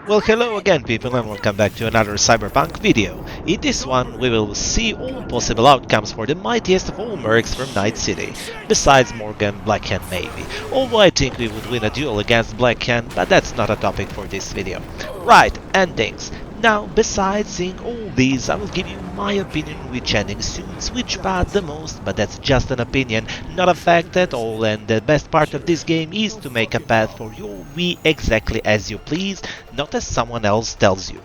Well, hello again people and welcome back to another Cyberpunk video. In this one we will see all possible outcomes for the mightiest of all mercs from Night City, besides Morgan Blackhand maybe, although I think we would win a duel against Blackhand, but that's not a topic for this video. Right, endings. Now, besides seeing all these, I will give you my opinion which ending suits which path the most, but that's just an opinion, not a fact at all, and the best part of this game is to make a path for your Wii exactly as you please, not as someone else tells you.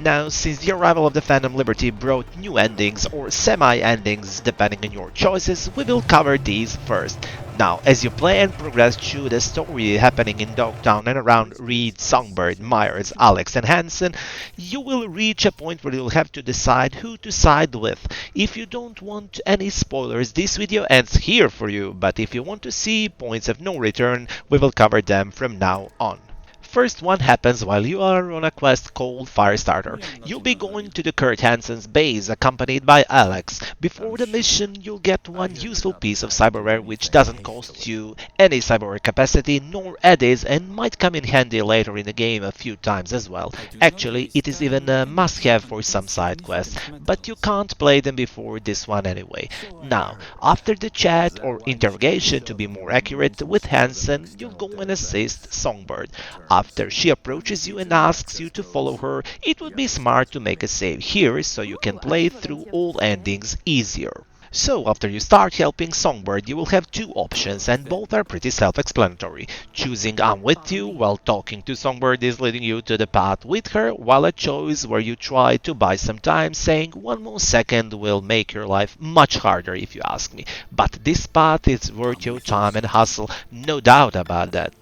Now, since the arrival of the Phantom Liberty brought new endings or semi-endings depending on your choices, we will cover these first. Now, as you play and progress through the story happening in Dogtown and around Reed, Songbird, Myers, Alex and Hansen, you will reach a point where you'll have to decide who to side with. If you don't want any spoilers, this video ends here for you, but if you want to see points of no return, we will cover them from now on. First one happens while you are on a quest called Firestarter. You'll be going to the Kurt Hansen's base accompanied by Alex. Before the mission, you'll get one useful piece of cyberware which doesn't cost you any cyberware capacity nor eddies and might come in handy later in the game a few times as well. Actually, it is even a must-have for some side quests, but you can't play them before this one anyway. Now, after the chat or interrogation to be more accurate with Hansen, you'll go and assist Songbird. After she approaches you and asks you to follow her, it would be smart to make a save here so you can play through all endings easier. So, after you start helping Songbird, you will have two options, and both are pretty self-explanatory. Choosing I'm with you while talking to Songbird is leading you to the path with her, while a choice where you try to buy some time, saying one more second will make your life much harder if you ask me. But this path is worth your time and hustle, no doubt about that.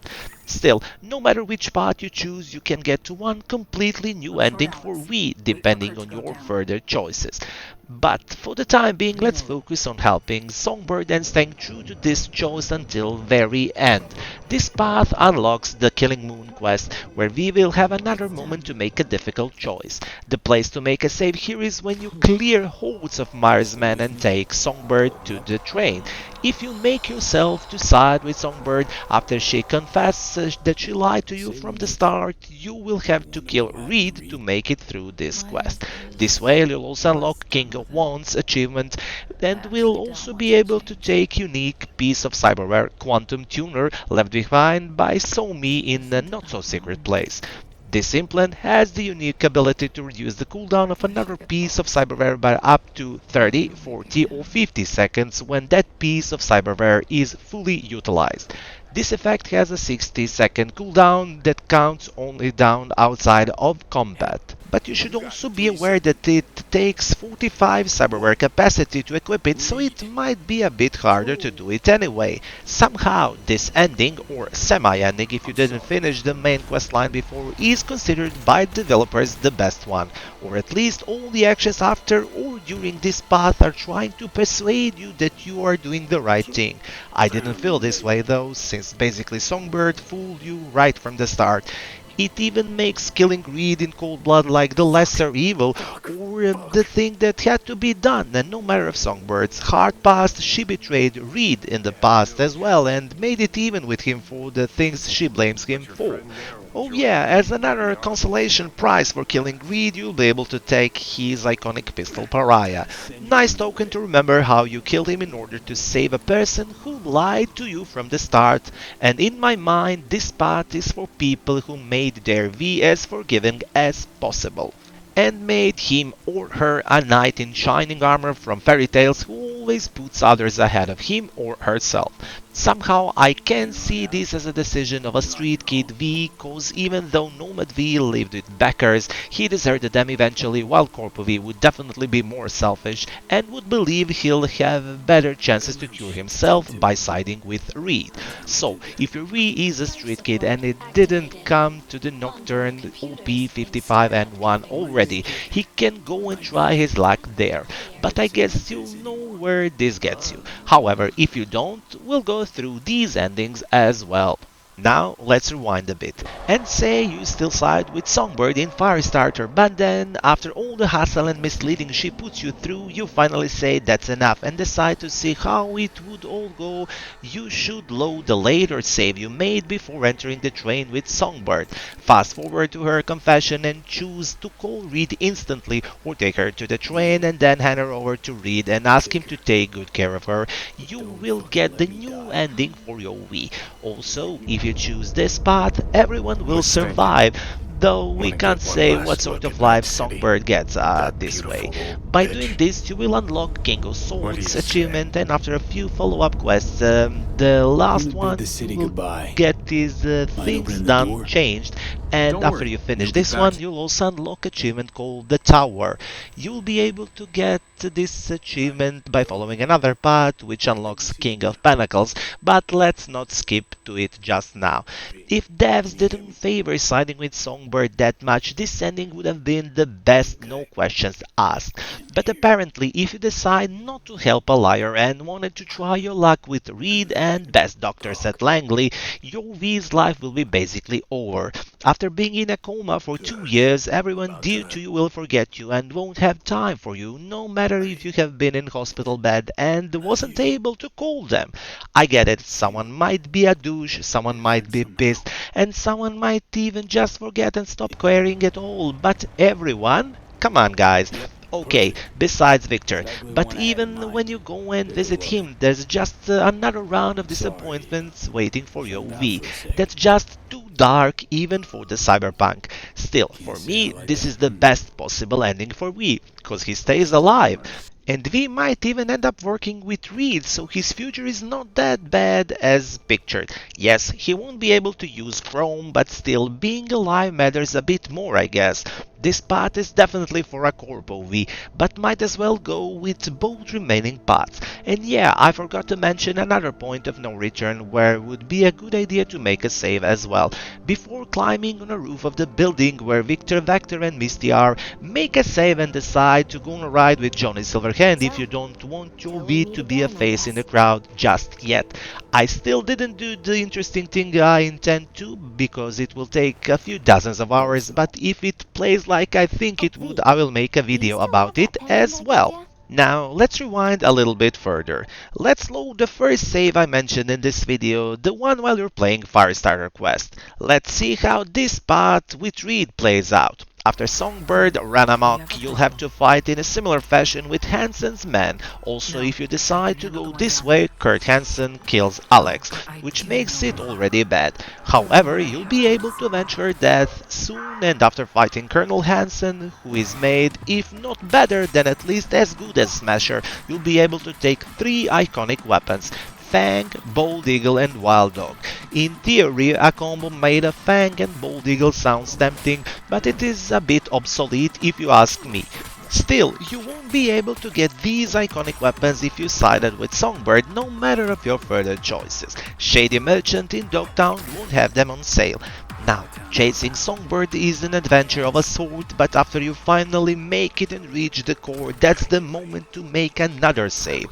Still, no matter which path you choose, you can get to one completely new ending for Wii, depending on your further choices. But for the time being, let's focus on helping Songbird and staying true to this choice until very end. This path unlocks the Killing Moon quest, where we will have another moment to make a difficult choice. The place to make a save here is when you clear hordes of Myers men and take Songbird to the train. If you make yourself to side with Songbird after she confesses that she lied to you from the start, you will have to kill Reed to make it through this quest. This way you'll also unlock King of Wands achievement and will also be able to take unique piece of cyberware Quantum Tuner left behind by Somi in a not so secret place. This implant has the unique ability to reduce the cooldown of another piece of cyberware by up to 30, 40 or 50 seconds when that piece of cyberware is fully utilized. This effect has a 60-second cooldown that counts only down outside of combat. But you should also be aware that it takes 45 cyberware capacity to equip it, so it might be a bit harder to do it anyway. Somehow, this ending, or semi-ending if you didn't finish the main questline before, is considered by developers the best one. Or at least all the actions after or during this path are trying to persuade you that you are doing the right thing. I didn't feel this way though, since basically Songbird fooled you right from the start. It even makes killing Reed in cold blood like the lesser evil, or the thing that had to be done, and no matter of Songbird's hard past, she betrayed Reed in the past as well, and made it even with him for the things she blames him for. Oh yeah, as another consolation prize for killing Reed, you'll be able to take his iconic pistol Pariah. Nice token to remember how you killed him in order to save a person who lied to you from the start, and in my mind this path is for people who made their V as forgiving as possible. And made him or her a knight in shining armor from fairy tales who always puts others ahead of him or herself. Somehow I can see this as a decision of a street kid V, cause even though Nomad V lived with backers, he deserted them eventually, while Corpo V would definitely be more selfish and would believe he'll have better chances to cure himself by siding with Reed. So, if your V is a street kid and it didn't come to the Nocturne OP 55 and 1 already, he can go and try his luck there. But I guess you'll know where this gets you. However, if you don't, we'll go through these endings as well. Now let's rewind a bit and say you still side with Songbird in Firestarter, but then after all the hassle and misleading she puts you through, you finally say that's enough and decide to see how it would all go. You should load the later save you made before entering the train with Songbird. Fast forward to her confession and choose to call Reed instantly or take her to the train and then hand her over to Reed and ask him to take good care of her. You will get the new ending for your Wii. Also, if you choose this path, everyone will Was thinking, survive, though we wanna can't get one say what last sort look of at that life city, Songbird gets that this way. beautiful old By doing bitch. this, you will unlock King of What do you Swords say? achievement, and after a few follow-up quests, the I'm last gonna bid one the you city will goodbye. get is Mind things opening the done door? changed, and Don't after worry, you finish we'll be this one back. you'll also unlock achievement called the Tower. You'll be able to get this achievement by following another path which unlocks King of Pentacles, but let's not skip to it just now. If devs didn't favor siding with Songbird that much, this ending would have been the best, no questions asked. But apparently, if you decide not to help a liar and wanted to try your luck with Reed and best doctors at Langley, your V's life will be basically over. After being in a coma for 2 years, everyone dear to you will forget you and won't have time for you, no matter if you have been in hospital bed and wasn't able to call them. I get it, someone might be a douche, someone might be pissed, and someone might even just forget and stop caring at all, but everyone? Come on, guys. Okay, besides Victor, but even when you go and visit him, there's just another round of disappointments waiting for your V. That's just too dark even for the Cyberpunk. Still, for me, this is the best possible ending for V, because he stays alive. And we might even end up working with Reed, so his future is not that bad as pictured. Yes, he won't be able to use Chrome, but still, being alive matters a bit more, I guess. This path is definitely for a Corpo V, but might as well go with both remaining paths. And yeah, I forgot to mention another point of no return where it would be a good idea to make a save as well. Before climbing on a roof of the building where Victor, Vector and Misty are, make a save and decide to go on a ride with Johnny Silverhand if you don't want your V to be a face in the crowd just yet. I still didn't do the interesting thing I intend to because it will take a few dozens of hours, but if it plays like I think Oh, it would, wait. I will make a Do you video still have about that it pendant as I gave well. you? Now, let's rewind a little bit further. Let's load the first save I mentioned in this video, the one while you're playing Firestarter Quest. Let's see how this part with Reed plays out. After Songbird ran amok, you'll have to fight in a similar fashion with Hansen's men. Also, if you decide to go this way, Kurt Hansen kills Alex, which makes it already bad. However, you'll be able to avenge her death soon, and after fighting Colonel Hansen, who is made, if not better, then at least as good as Smasher, you'll be able to take 3 iconic weapons: Fang, Bold Eagle and Wild Dog. In theory, a combo made of Fang and Bold Eagle sounds tempting, but it is a bit obsolete if you ask me. Still, you won't be able to get these iconic weapons if you sided with Songbird, no matter of your further choices. Shady Merchant in Dogtown won't have them on sale. Now, chasing Songbird is an adventure of a sort, but after you finally make it and reach the core, that's the moment to make another save.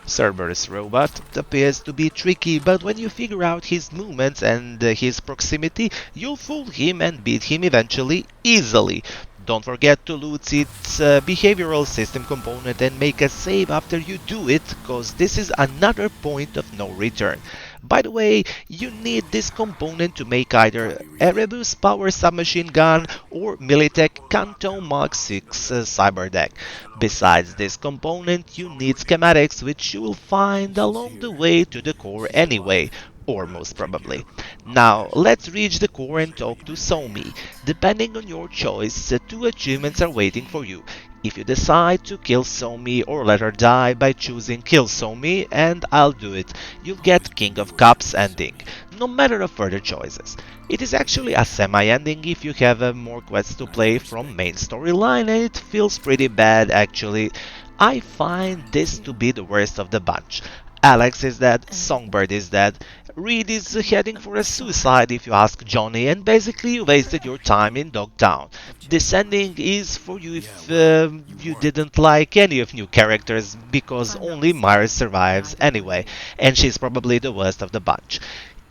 Cerberus Robot appears to be tricky, but when you figure out his movements and his proximity, you'll fool him and beat him eventually easily. Don't forget to loot its behavioral system component and make a save after you do it, cause this is another point of no return. By the way, you need this component to make either Erebus Power Submachine Gun or Militech Kanto Mark 6 Cyber Deck. Besides this component, you need schematics which you will find along the way to the core anyway, or most probably. Now, let's reach the core and talk to Somi. Depending on your choice, 2 achievements are waiting for you. If you decide to kill Somi or let her die by choosing Kill Somi, and I'll do it, you'll get King of Cups ending, no matter of further choices. It is actually a semi-ending if you have more quests to play from main storyline, and it feels pretty bad actually. I find this to be the worst of the bunch. Alex is dead, Songbird is dead, Reed is heading for a suicide if you ask Johnny, and basically you wasted your time in Dogtown. This ending is for you if you didn't like any of new characters, because only Myra survives anyway, and she's probably the worst of the bunch.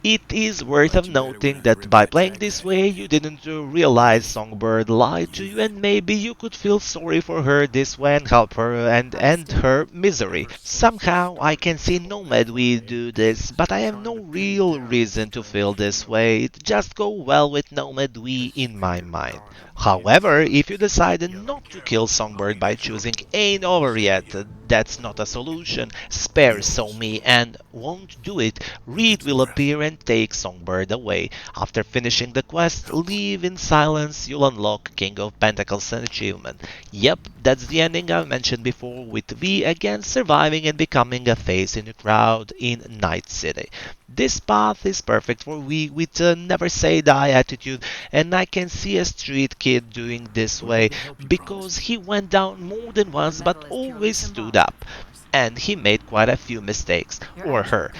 It is worth of noting that by playing this way, you didn't realize Songbird lied to you, and maybe you could feel sorry for her this way and help her and end her misery. Somehow I can see Nomad we do this, but I have no real reason to feel this way. It just go well with Nomad we in my mind. However, if you decided not to kill Songbird by choosing ain't over yet, that's not a solution. Spare so me and won't do it. Reed will appear and take Songbird away. After finishing the quest, leave in silence, you'll unlock King of Pentacles and achievement. Yep, that's the ending I mentioned before, with V again surviving and becoming a face in the crowd in Night City. This path is perfect for V with a never say die attitude, and I can see a street kid doing this way because he went down more than once but always stood up. And he made quite a few mistakes, or her.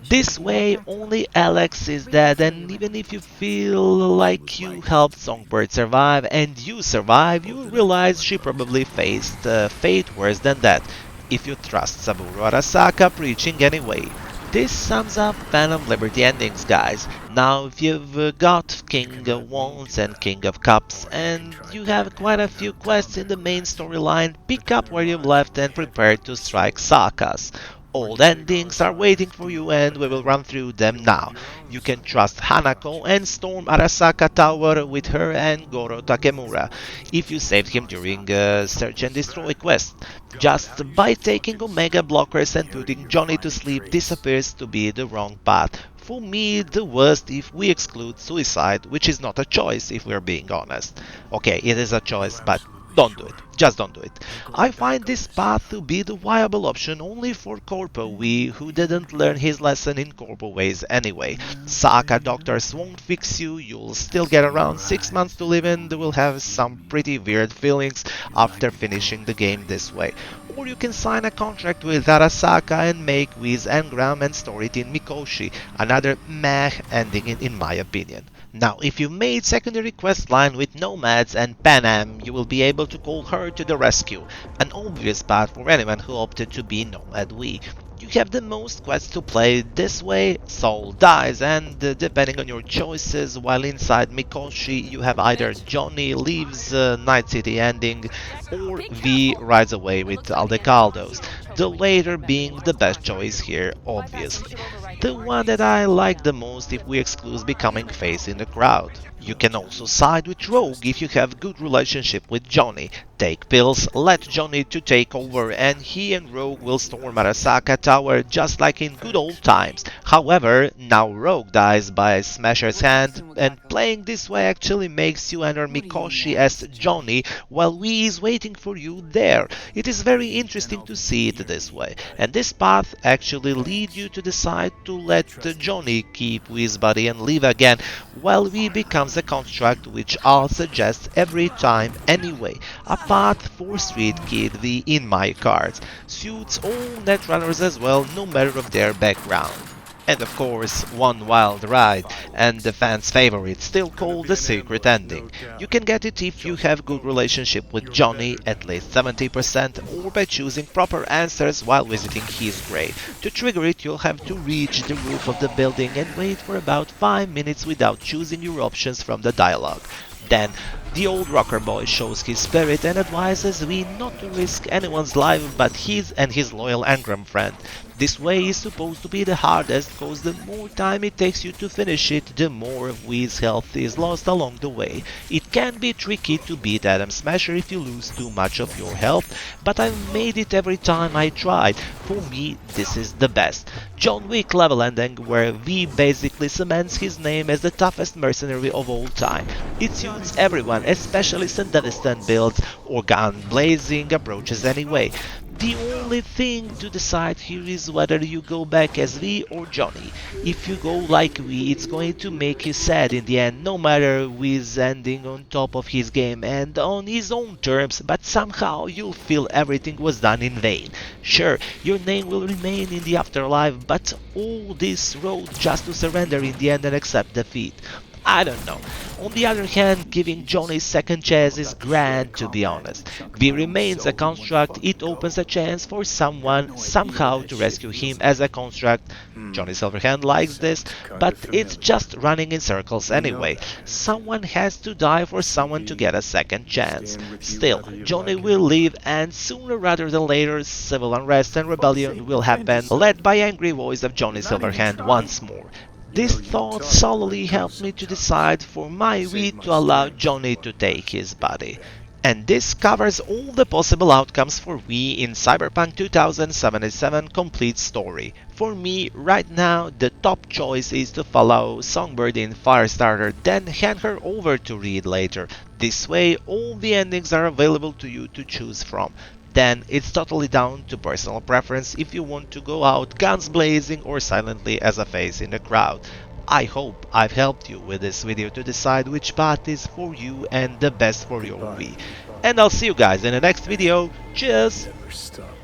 This way, only Alex is dead, and even if you feel like you helped Songbird survive and you survive, you realize she probably faced fate worse than that, if you trust Saburo Arasaka preaching anyway. This sums up Panam Liberty endings, guys. Now, if you've got King of Wands and King of Cups, and you have quite a few quests in the main storyline, pick up where you've left and prepare to strike Sakas. Old endings are waiting for you and we will run through them now. You can trust Hanako and storm Arasaka Tower with her and Goro Takemura if you saved him during a Search and Destroy quest. Just by taking Omega blockers and putting Johnny to sleep, this appears to be the wrong path. For me, the worst if we exclude suicide, which is not a choice if we're being honest. Okay, it is a choice, but don't do it. Just don't do it. I find this path to be the viable option only for Corpo we who didn't learn his lesson in Corpo ways anyway. Saka doctors won't fix you, you'll still get around 6 months to live and will have some pretty weird feelings after finishing the game this way. Or you can sign a contract with Arasaka and make Wiz Engram and store it in Mikoshi, another meh ending in my opinion. Now, if you made secondary quest line with Nomads and Panam, you will be able to call her to the rescue, an obvious path for anyone who opted to be Nomad we. You have the most quests to play this way, Soul dies, and depending on your choices, while inside Mikoshi you have either Johnny leaves Night City ending, or V rides away with Aldecaldos, the later being the best choice here, obviously. The one that I like the most if we exclude becoming face in the crowd. You can also side with Rogue if you have good relationship with Johnny. Take pills, let Johnny to take over, and he and Rogue will storm Arasaka Tower just like in good old times. However, now Rogue dies by Smasher's hand, and playing this way actually makes you enter Mikoshi as Johnny while we is waiting for you there. It is very interesting to see it this way, and this path actually leads you to decide to let Johnny keep his body and leave again, while we becomes a construct, which I'll suggest every time anyway. A path for Street Kid V in my cards. Suits all netrunners as well, no matter of their background. And of course, one wild ride, and the fans' favorite, still called the secret ending. You can get it if you have good relationship with Johnny, at least 70%, or by choosing proper answers while visiting his grave. To trigger it, you'll have to reach the roof of the building and wait for about 5 minutes without choosing your options from the dialogue. Then, the old rocker boy shows his spirit and advises we not to risk anyone's life but his and his loyal Engram friend. This way is supposed to be the hardest, cause the more time it takes you to finish it, the more of Wii's health is lost along the way. It can be tricky to beat Adam Smasher if you lose too much of your health, but I've made it every time I tried. For me, this is the best. John Wick level ending where V basically cements his name as the toughest mercenary of all time. It suits everyone, especially Sandevistan builds or gun blazing approaches anyway. The only thing to decide here is whether you go back as V or Johnny. If you go like V, it's going to make you sad in the end, no matter V's ending on top of his game and on his own terms, but somehow you'll feel everything was done in vain. Sure, your name will remain in the afterlife, but all this road just to surrender in the end and accept defeat. I don't know. On the other hand, giving Johnny second chance is grand, to be honest. V remains a construct, it opens a chance for someone somehow to rescue him as a construct. Johnny Silverhand likes this, but it's just running in circles anyway. Someone has to die for someone to get a second chance. Still, Johnny will live, and sooner rather than later, civil unrest and rebellion will happen, led by angry voice of Johnny Silverhand once more. This thought solely helped me to decide for my we to allow Johnny to take his body. And this covers all the possible outcomes for we in Cyberpunk 2077 complete story. For me, right now, the top choice is to follow Songbird in Firestarter, then hand her over to Reed later. This way, all the endings are available to you to choose from. Then it's totally down to personal preference if you want to go out guns blazing or silently as a face in the crowd. I hope I've helped you with this video to decide which path is for you and the best for your V. And I'll see you guys in the next video. Cheers! Never stop.